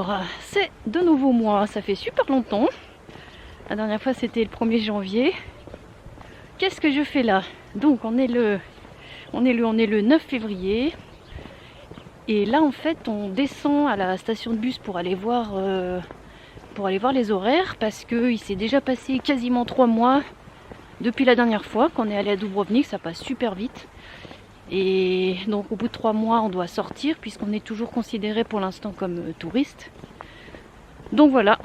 Alors, c'est de nouveau moi, ça fait super longtemps. La dernière fois c'était le 1er janvier. Qu'est-ce que je fais là? Donc on est le 9 février. Et là en fait on descend à la station de bus pour aller voir les horaires, parce qu'il s'est déjà passé quasiment 3 mois depuis la dernière fois qu'on est allé à Dubrovnik. Ça passe super vite. Et donc au bout de 3 mois on doit sortir, puisqu'on est toujours considéré pour l'instant comme touriste. Donc voilà,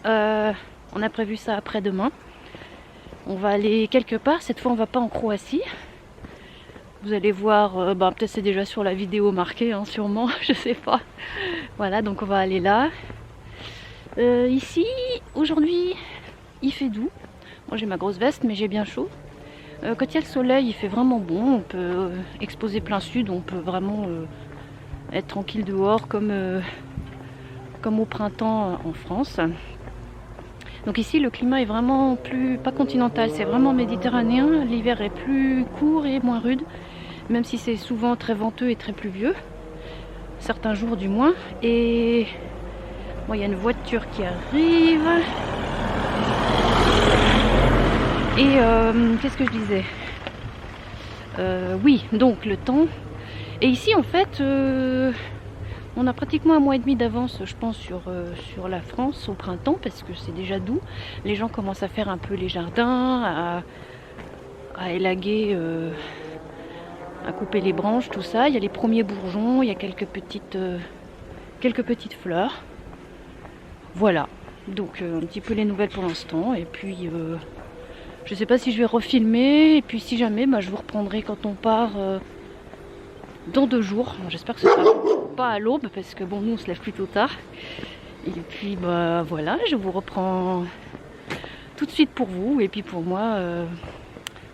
on a prévu ça après-demain. On va aller quelque part, cette fois on va pas en Croatie. Vous allez voir, peut-être c'est déjà sur la vidéo marqué, hein, sûrement, je sais pas. Voilà, donc on va aller là. Ici, aujourd'hui, il fait doux. Moi j'ai ma grosse veste, mais j'ai bien chaud. Quand il y a le soleil, il fait vraiment bon. On peut exposer plein sud, on peut vraiment être tranquille dehors comme au printemps en France. Donc ici le climat est vraiment pas continental, c'est vraiment méditerranéen. L'hiver est plus court et moins rude, même si c'est souvent très venteux et très pluvieux, certains jours du moins. Et bon, il y a une voiture qui arrive. Et qu'est-ce que je disais? Oui, donc le temps. Et ici en fait on a pratiquement 1 mois et demi d'avance, je pense, sur la France au printemps, parce que c'est déjà doux. Les gens commencent à faire un peu les jardins, à élaguer, à couper les branches, tout ça. Il y a les premiers bourgeons, il y a quelques petites fleurs. Voilà, donc un petit peu les nouvelles pour l'instant. Et puis je sais pas si je vais refilmer, et puis si jamais, je vous reprendrai quand on part dans 2 jours. J'espère que ce sera pas à l'aube, parce que bon, nous on se lève plutôt tard. Et puis voilà, je vous reprends tout de suite pour vous, et puis pour moi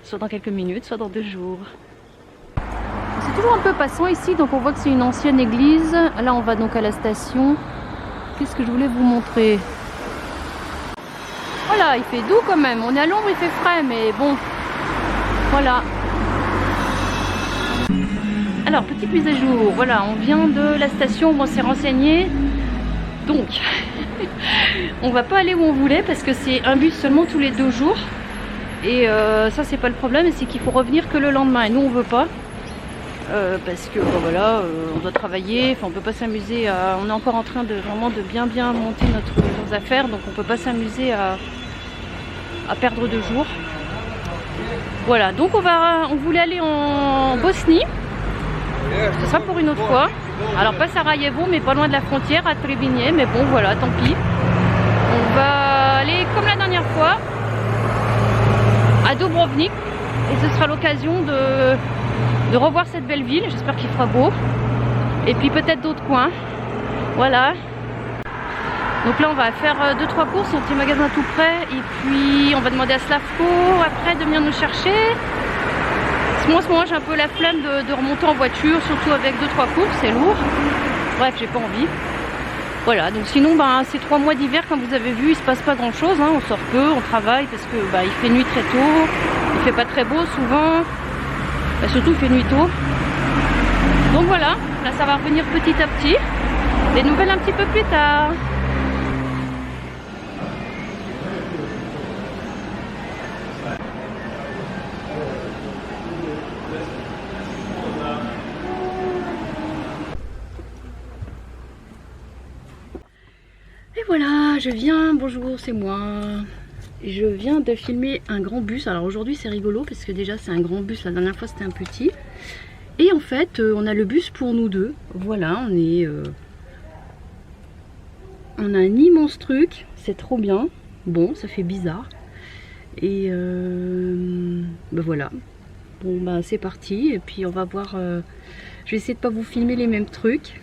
soit dans quelques minutes, soit dans 2 jours. C'est toujours un peu passant ici, donc on voit que c'est une ancienne église. Là on va donc à la station. Qu'est-ce que je voulais vous montrer? Voilà, il fait doux quand même. On est à l'ombre, il fait frais, mais bon, voilà. Alors, petite mise à jour, voilà, on vient de la station, on s'est renseigné. Donc, on va pas aller où on voulait, parce que c'est un bus seulement tous les 2 jours. Et ça, c'est pas le problème, c'est qu'il faut revenir que le lendemain. Et nous, on veut pas. Parce que, voilà, on doit travailler, enfin, on peut pas s'amuser à... On est encore en train de vraiment de bien monter nos affaires, donc on peut pas s'amuser à perdre 2 jours. Voilà, donc on voulait aller en Bosnie. Ce sera pour une autre fois. Alors pas Sarajevo, mais pas loin de la frontière, à Trebinje. Mais bon, voilà, tant pis. On va aller comme la dernière fois à Dubrovnik. Et ce sera l'occasion de revoir cette belle ville. J'espère qu'il fera beau. Et puis peut-être d'autres coins. Voilà. Donc là on va faire 2-3 courses au petit magasin tout près. Et puis on va demander à Slavko après de venir nous chercher. Moi en ce moment j'ai un peu la flemme de remonter en voiture, surtout avec 2-3 courses, c'est lourd. Bref, j'ai pas envie. Voilà, donc sinon ces 3 mois d'hiver, comme vous avez vu, il se passe pas grand chose, hein. On sort peu, on travaille parce que il fait nuit très tôt, il fait pas très beau souvent, surtout il fait nuit tôt. Donc voilà, là ça va revenir petit à petit. Des nouvelles un petit peu plus tard. Voilà, bonjour, c'est moi. Je viens de filmer un grand bus. Alors aujourd'hui c'est rigolo parce que déjà c'est un grand bus, la dernière fois c'était un petit. Et en fait on a le bus pour nous deux. Voilà, on a un immense truc, c'est trop bien. Bon, ça fait bizarre. Et voilà. Bon c'est parti, et puis on va voir. Je vais essayer de pas vous filmer les mêmes trucs.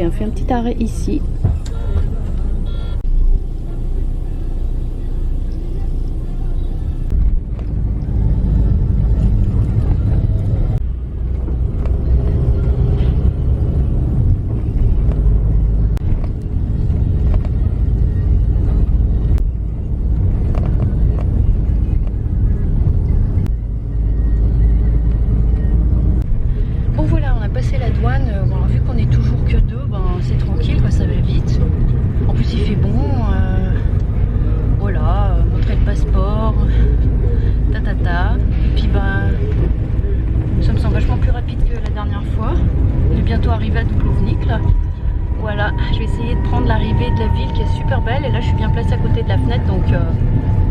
on fait un petit arrêt ici. Arrivé à Dubrovnik là. Voilà, je vais essayer de prendre l'arrivée de la ville qui est super belle et là je suis bien placée à côté de la fenêtre donc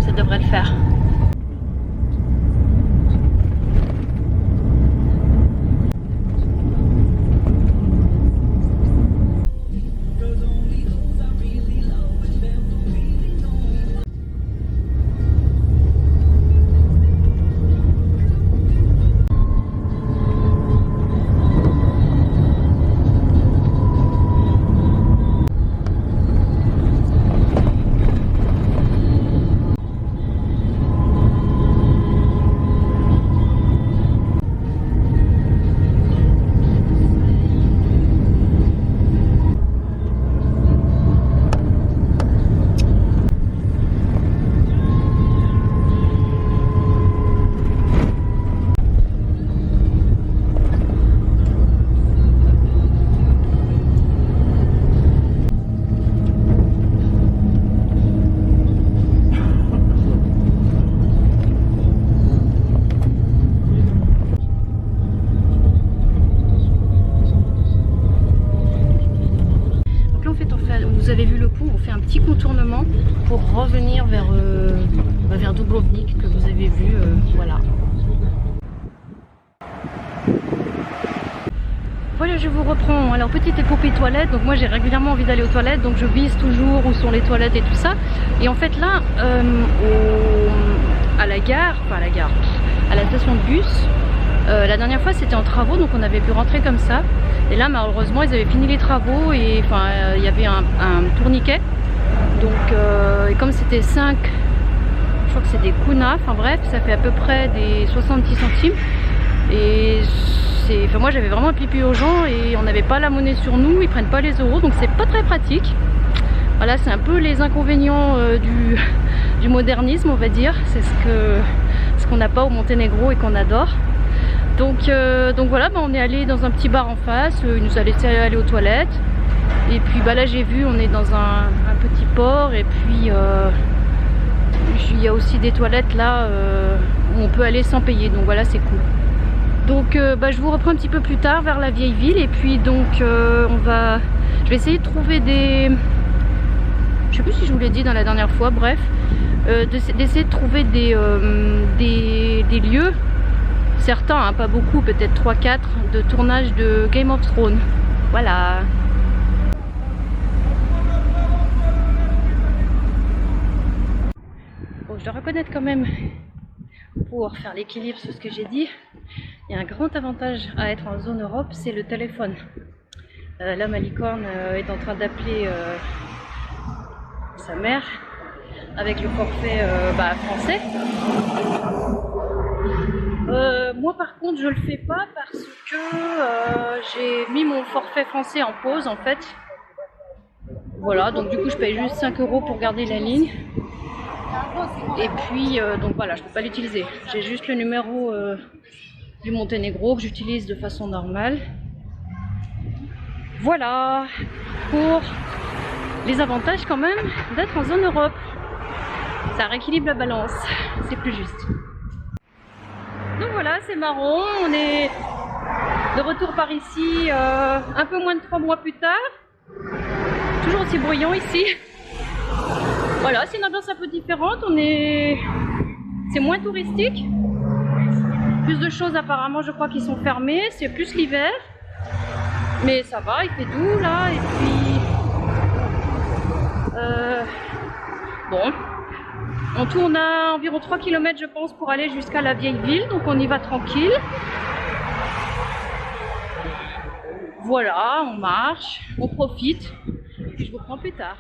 ça devrait le faire. Vous avez vu le pont, on fait un petit contournement pour revenir vers Dubrovnik que vous avez vu, voilà. Voilà, je vous reprends. Alors, petite épopée toilette. Donc moi j'ai régulièrement envie d'aller aux toilettes, donc je vise toujours où sont les toilettes et tout ça. Et en fait là, à la gare, à la station de bus, la dernière fois c'était en travaux, donc on avait pu rentrer comme ça. Et là malheureusement ils avaient fini les travaux et enfin il y avait un tourniquet. Donc et comme c'était 5, je crois que c'est des kuna, enfin bref, ça fait à peu près des 70 centimes. Et enfin moi j'avais vraiment un pipi urgent et on n'avait pas la monnaie sur nous, ils prennent pas les euros, donc c'est pas très pratique. Voilà, c'est un peu les inconvénients du modernisme, on va dire. C'est ce qu'on n'a pas au Monténégro et qu'on adore. Donc voilà, on est allé dans un petit bar en face, il nous a laissé aller aux toilettes. Et puis là j'ai vu, on est dans un petit port et puis il y a aussi des toilettes là où on peut aller sans payer, donc voilà, c'est cool. Donc je vous reprends un petit peu plus tard vers la vieille ville et puis donc je vais essayer de trouver des... Je sais plus si je vous l'ai dit dans la dernière fois, bref, d'essayer de trouver des lieux, certains, hein, pas beaucoup, peut-être 3-4, de tournage de Game of Thrones. Voilà. Bon, je dois reconnaître quand même, pour faire l'équilibre sur ce que j'ai dit, il y a un grand avantage à être en zone Europe, c'est le téléphone. Là, ma licorne est en train d'appeler sa mère avec le forfait français. Moi par contre je le fais pas parce que j'ai mis mon forfait français en pause en fait. Voilà, donc du coup je paye juste 5 € pour garder la ligne. Et puis donc voilà, je peux pas l'utiliser. J'ai juste le numéro du Monténégro que j'utilise de façon normale. Voilà pour les avantages quand même d'être en zone Europe. Ça rééquilibre la balance, c'est plus juste. Donc voilà, c'est marrant, on est de retour par ici un peu moins de 3 mois plus tard. Toujours aussi bruyant ici. Voilà, c'est une ambiance un peu différente, c'est moins touristique. Plus de choses apparemment, je crois, qui sont fermées, c'est plus l'hiver. Mais ça va, il fait doux là, et puis... bon... On tourne à environ 3 km je pense pour aller jusqu'à la vieille ville, donc on y va tranquille. Voilà, on marche, on profite. Et je vous reprends plus tard.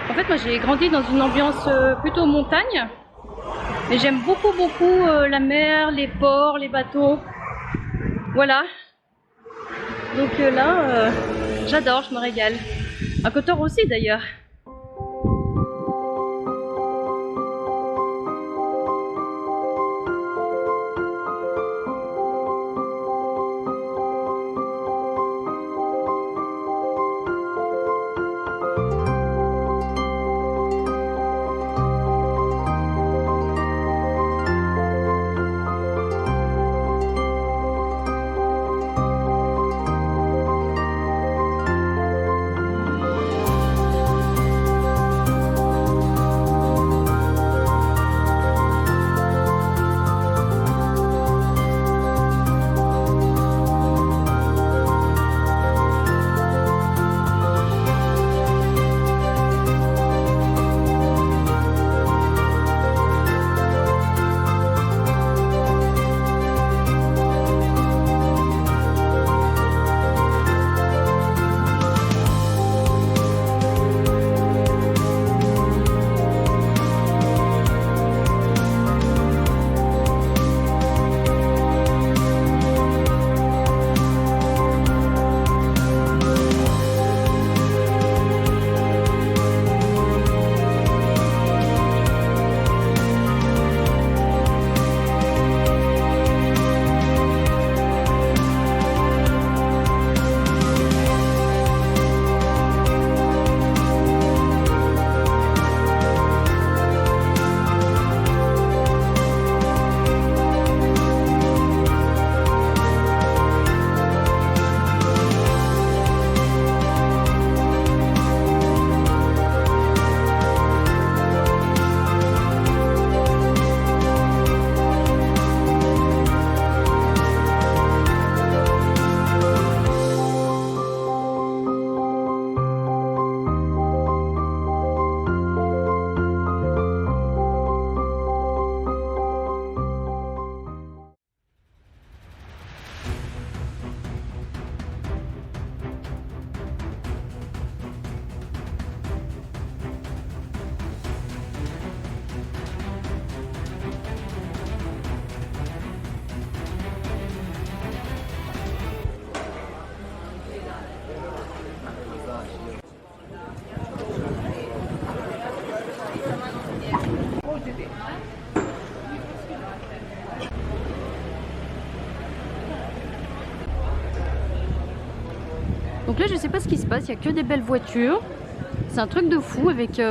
En fait, moi j'ai grandi dans une ambiance plutôt montagne, mais j'aime beaucoup la mer, les ports, les bateaux. Voilà. Donc là, j'adore, je me régale. À Kotor aussi d'ailleurs. Donc là, je sais pas ce qui se passe, il n'y a que des belles voitures. C'est un truc de fou avec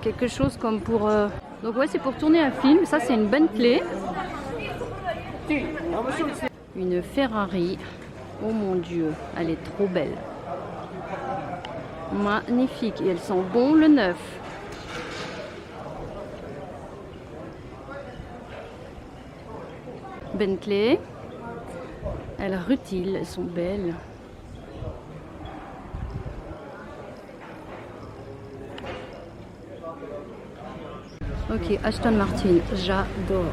quelque chose comme pour... Donc ouais, c'est pour tourner un film. Ça, c'est une Bentley. Une Ferrari. Oh mon Dieu, elle est trop belle. Magnifique. Et elles sont bon le neuf. Bentley. Elles rutilent, elles sont belles. Ok, Aston Martin, j'adore.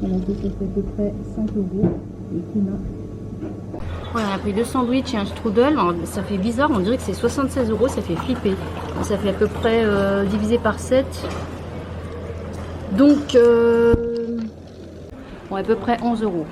On a dit que c'était à peu près 5 euros. Le climat. Ouais, on a pris 2 sandwichs et un strudel. Ça fait bizarre, on dirait que c'est 76 euros, ça fait flipper. Ça fait à peu près divisé par 7. Donc, bon, à peu près 11 euros.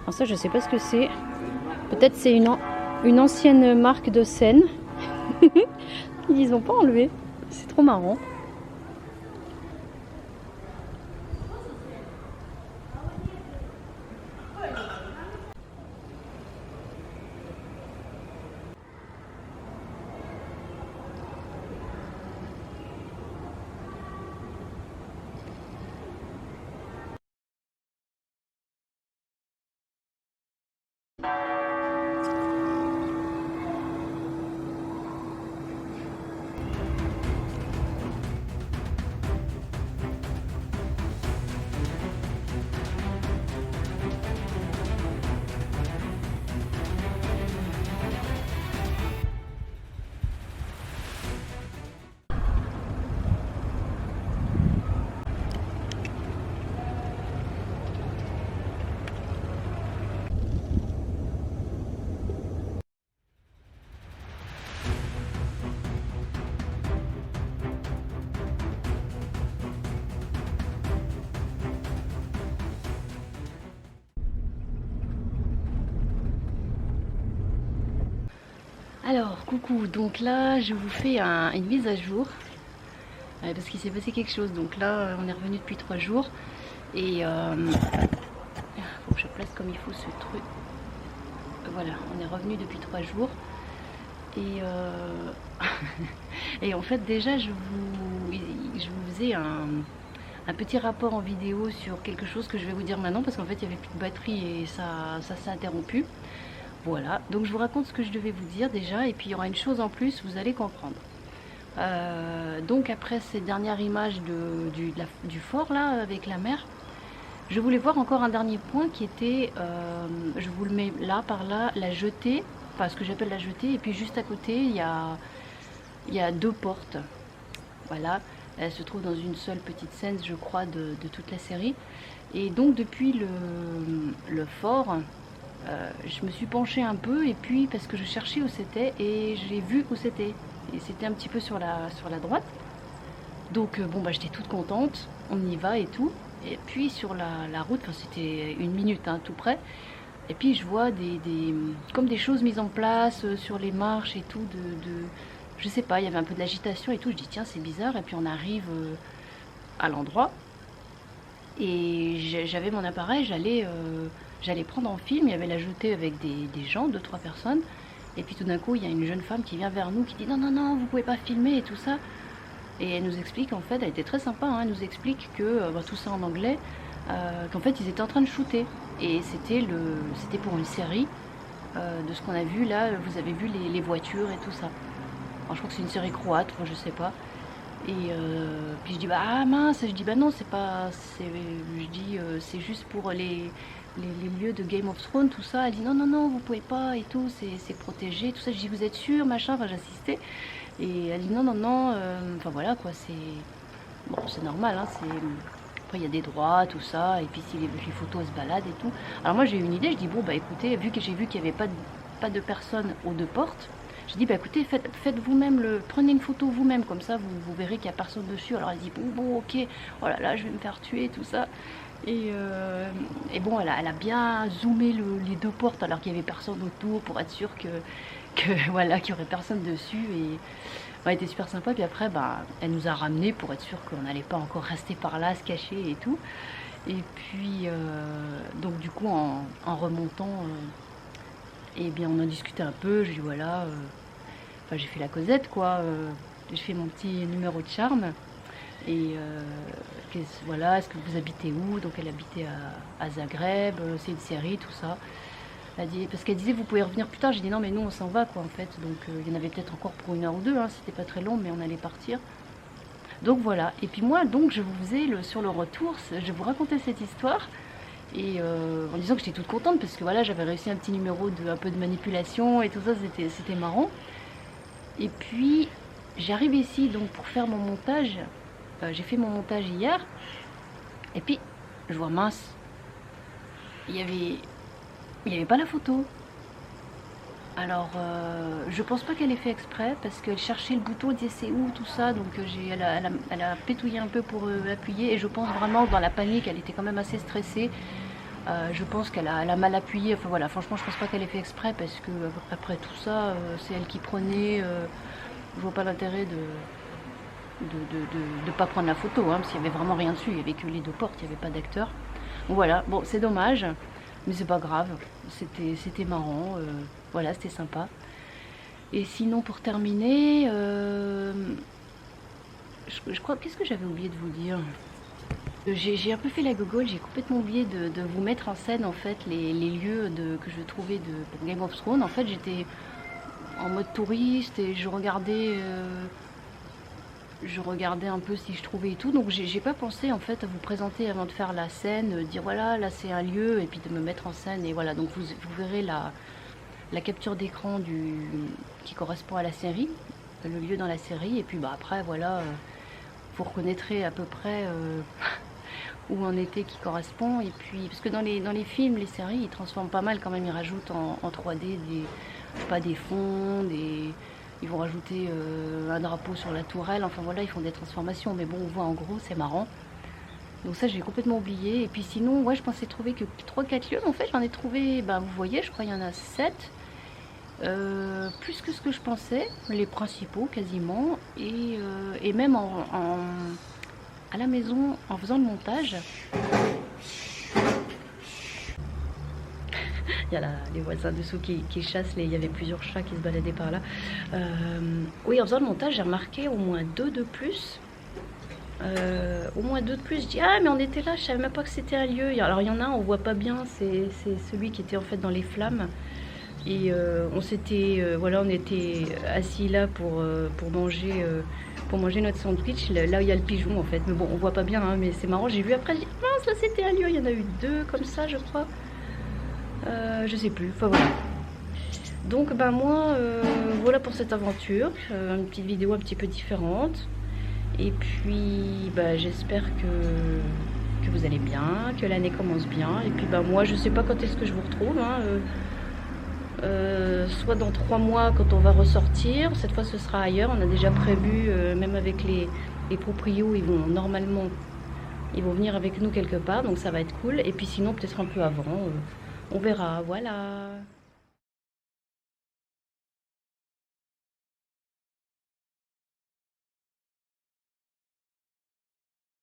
Alors ça, je sais pas ce que c'est. Peut-être c'est une ancienne marque de Seine. Ils ont pas enlevé. C'est trop marrant. Alors, coucou, donc là je vous fais une mise à jour parce qu'il s'est passé quelque chose. Donc là on est revenu depuis 3 jours et faut que je place comme il faut ce truc. Voilà, on est revenu depuis 3 jours et, et en fait déjà je vous faisais un petit rapport en vidéo sur quelque chose que je vais vous dire maintenant parce qu'en fait il n'y avait plus de batterie et ça s'est interrompu. Voilà, donc je vous raconte ce que je devais vous dire déjà, et puis il y aura une chose en plus, vous allez comprendre. Donc après ces dernières images du fort là, avec la mer, je voulais voir encore un dernier point qui était, je vous le mets là, par là, la jetée, enfin ce que j'appelle la jetée, et puis juste à côté, il y a 2 portes. Voilà, elle se trouve dans une seule petite scène, je crois, de toute la série. Et donc depuis le fort, je me suis penchée un peu et puis parce que je cherchais où c'était et j'ai vu où c'était et c'était un petit peu sur la droite. Donc bon bah j'étais toute contente, on y va et tout. Et puis sur la route, enfin c'était 1 minute hein, tout près. Et puis je vois comme des choses mises en place sur les marches et tout je sais pas, il y avait un peu de l'agitation et tout. Je dis tiens c'est bizarre et puis on arrive à l'endroit et j'avais mon appareil, j'allais prendre en film, il y avait la jetée avec des gens, 2-3 personnes, et puis tout d'un coup il y a une jeune femme qui vient vers nous, qui dit non non non vous pouvez pas filmer et tout ça, et elle nous explique en fait, elle était très sympa, hein, elle nous explique que, tout ça en anglais, qu'en fait ils étaient en train de shooter, et c'était pour une série, de ce qu'on a vu là, vous avez vu les voitures et tout ça. Alors je crois que c'est une série croate, moi je sais pas. Et puis je dis bah ah mince, je dis bah non c'est pas, je dis c'est juste pour les lieux de Game of Thrones, tout ça. Elle dit non non non vous pouvez pas et tout, c'est protégé, tout ça. Je dis vous êtes sûr machin, enfin j'insistais. Et elle dit non non non, enfin voilà quoi, c'est normal hein, après il y a des droits tout ça, et puis si les photos elles se baladent et tout. Alors moi j'ai eu une idée, je dis bon bah écoutez, vu que j'ai vu qu'il n'y avait pas de personnes aux 2 portes, j'ai dit bah écoutez faites vous-même prenez une photo vous-même, comme ça vous verrez qu'il n'y a personne dessus. Alors elle dit bon ok, oh là là je vais me faire tuer tout ça. Et bon elle a bien zoomé les 2 portes alors qu'il n'y avait personne autour pour être sûr que voilà qu'il n'y aurait personne dessus. Et elle était super sympa. Puis après bah elle nous a ramenés pour être sûr qu'on n'allait pas encore rester par là se cacher et tout. Et puis donc du coup en remontant, et bien on en discutait un peu, je dis voilà, enfin j'ai fait la causette quoi, j'ai fait mon petit numéro de charme, et voilà, est-ce que vous habitez où? Donc elle habitait à Zagreb, c'est une série, tout ça. Elle dit, parce qu'elle disait vous pouvez revenir plus tard, j'ai dit non mais nous on s'en va quoi en fait, donc il y en avait peut-être encore pour 1 heure ou 2, hein, c'était pas très long mais on allait partir. Donc voilà, et puis moi donc je vous faisais sur le retour, je vous racontais cette histoire. Et en disant que j'étais toute contente parce que voilà j'avais réussi un petit numéro un peu de manipulation et tout ça, c'était marrant. Et puis j'arrive ici donc pour faire mon montage, j'ai fait mon montage hier, et puis je vois mince, il y avait pas la photo. Alors je pense pas qu'elle ait fait exprès parce qu'elle cherchait le bouton, elle disait c'est où tout ça, donc elle a pétouillé un peu pour appuyer, et je pense vraiment dans la panique elle était quand même assez stressée. Je pense elle a mal appuyé. Enfin voilà, franchement, je pense pas qu'elle ait fait exprès parce que après tout ça, c'est elle qui prenait. Je vois pas l'intérêt de pas prendre la photo, hein, parce qu'il y avait vraiment rien dessus. Il y avait que les deux portes, il n'y avait pas d'acteur. Donc voilà, bon, c'est dommage, mais c'est pas grave. C'était marrant. Voilà, c'était sympa. Et sinon, pour terminer, je crois, qu'est-ce que j'avais oublié de vous dire? J'ai un peu fait la gogole, j'ai complètement oublié de vous mettre en scène en fait les lieux que je trouvais pour Game of Thrones. En fait, j'étais en mode touriste et je regardais un peu si je trouvais et tout. Donc j'ai pas pensé en fait à vous présenter avant de faire la scène, dire voilà, là c'est un lieu, et puis de me mettre en scène. Et voilà, donc vous verrez la capture d'écran qui correspond à la série, le lieu dans la série. Et puis bah après voilà, vous reconnaîtrez à peu près où en était qui correspond. Et puis parce que dans les films, les séries, ils transforment pas mal quand même, ils rajoutent en 3D des fonds, ils vont rajouter un drapeau sur la tourelle, enfin voilà, ils font des transformations, mais bon, on voit en gros, c'est marrant. Donc ça, j'ai complètement oublié. Et puis sinon, ouais, je pensais trouver que 3-4 lieux, mais en fait j'en ai trouvé, bah vous voyez, je crois il y en a 7, plus que ce que je pensais, les principaux quasiment. Et même à la maison, en faisant le montage, il y a les voisins dessous qui chassent, il y avait plusieurs chats qui se baladaient par là. Oui, en faisant le montage, j'ai remarqué au moins 2 de plus. Au moins 2 de plus. Je dis ah, mais on était là, je savais même pas que c'était un lieu. Alors il y en a un, on voit pas bien, c'est celui qui était en fait dans les flammes. Et voilà, on était assis là pour manger notre sandwich, là où il y a le pigeon en fait. Mais bon, on voit pas bien, hein, mais c'est marrant. J'ai vu après, je dis mince, là c'était un lieu. Il y en a eu 2 comme ça, je crois. Je sais plus, enfin voilà. Donc ben moi, voilà pour cette aventure, une petite vidéo un petit peu différente. Et puis ben, j'espère que vous allez bien, que l'année commence bien. Et puis ben moi, je sais pas quand est-ce que je vous retrouve, hein, soit dans 3 mois quand on va ressortir. Cette fois ce sera ailleurs, on a déjà prévu, même avec les proprios, ils vont venir avec nous quelque part, donc ça va être cool. Et puis sinon peut-être un peu avant, on verra, voilà.